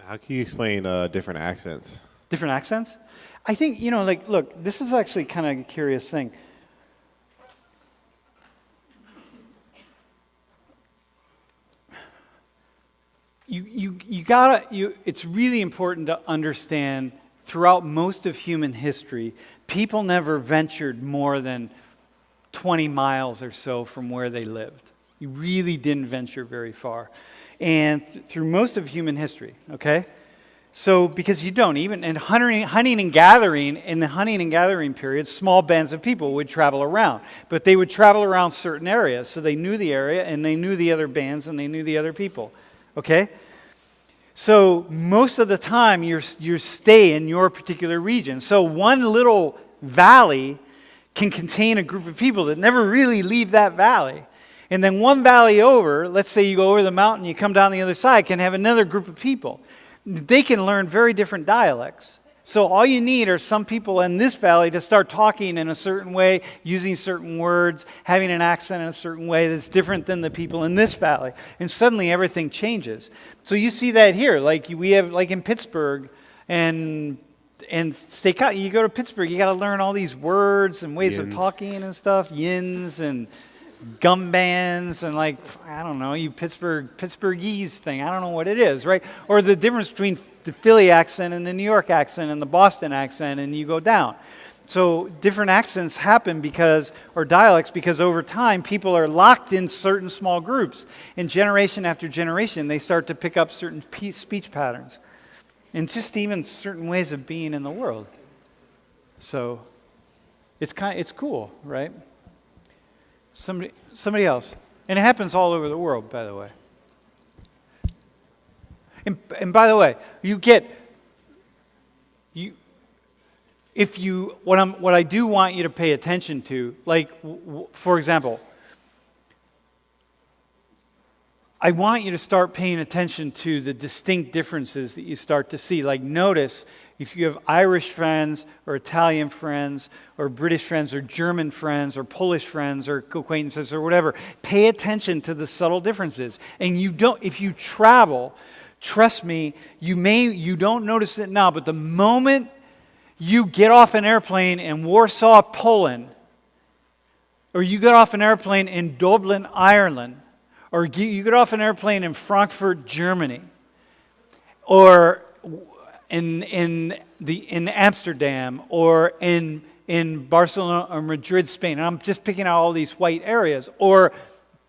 How can you explain different accents? Different accents? I think, look, this is actually kind of a curious thing. It's really important to understand throughout most of human history, people never ventured more than 20 miles or so from where they lived. You really didn't venture very far. And through most of human history, okay? So, because you don't, even in hunting and gathering, in the hunting and gathering period, small bands of people would travel around. But they would travel around certain areas, so they knew the area, and they knew the other bands, and they knew the other people, okay? So, most of the time, you stay in your particular region. So, one little valley can contain a group of people that never really leave that valley. And then one valley over, let's say you go over the mountain, you come down the other side, can have another group of people. They can learn very different dialects. So all you need are some people in this valley to start talking in a certain way, using certain words, having an accent in a certain way that's different than the people in this valley. And suddenly everything changes. So you see that here, like we have, like in Pittsburgh, and you go to Pittsburgh, you got to learn all these words and ways of talking and stuff, yins and gum bands and I don't know, you Pittsburghese thing. I don't know what it is, right? Or the difference between the Philly accent and the New York accent and the Boston accent, and you go down. So different accents happen or dialects, because over time people are locked in certain small groups. And generation after generation, they start to pick up certain speech patterns. And just even certain ways of being in the world. So it's cool, right? Somebody else. And it happens all over the world, by the way. And by the way, what I do want you to pay attention to, for example, I want you to start paying attention to the distinct differences that you start to see. Like, notice if you have Irish friends or Italian friends or British friends or German friends or Polish friends or acquaintances or whatever, pay attention to the subtle differences. And if you travel, trust me, you don't notice it now, but the moment you get off an airplane in Warsaw, Poland, or you get off an airplane in Dublin, Ireland, or you get off an airplane in Frankfurt, Germany, or in Amsterdam, or in Barcelona or Madrid, Spain, and I'm just picking out all these white areas, or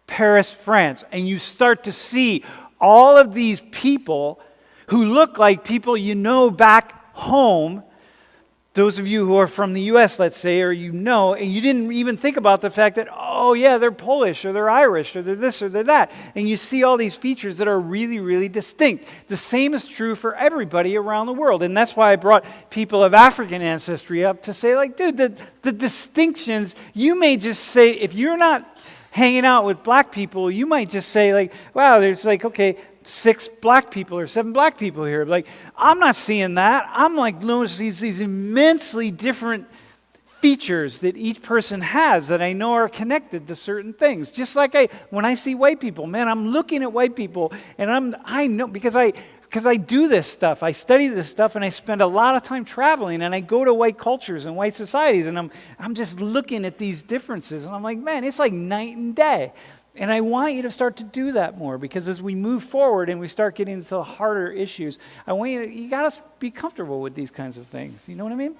Paris, France, and you start to see all of these people who look like people you know back home. Those of you who are from the U.S., let's say, and you didn't even think about the fact that, oh yeah, they're Polish, or they're Irish, or they're this, or they're that. And you see all these features that are really, really distinct. The same is true for everybody around the world. And that's why I brought people of African ancestry up to say, dude, the distinctions, you may just say, if you're not hanging out with black people, you might just say, wow, there's 6 black people or 7 black people here. I'm not seeing that. I'm noticing these immensely different features that each person has that I know are connected to certain things. Just like when I see white people, man, I'm looking at white people, and I know because I do this stuff. I study this stuff, and I spend a lot of time traveling, and I go to white cultures and white societies, and I'm just looking at these differences, and I'm like, man, it's like night and day. And I want you to start to do that more, because as we move forward and we start getting into the harder issues, I want you got to be comfortable with these kinds of things. You know what I mean?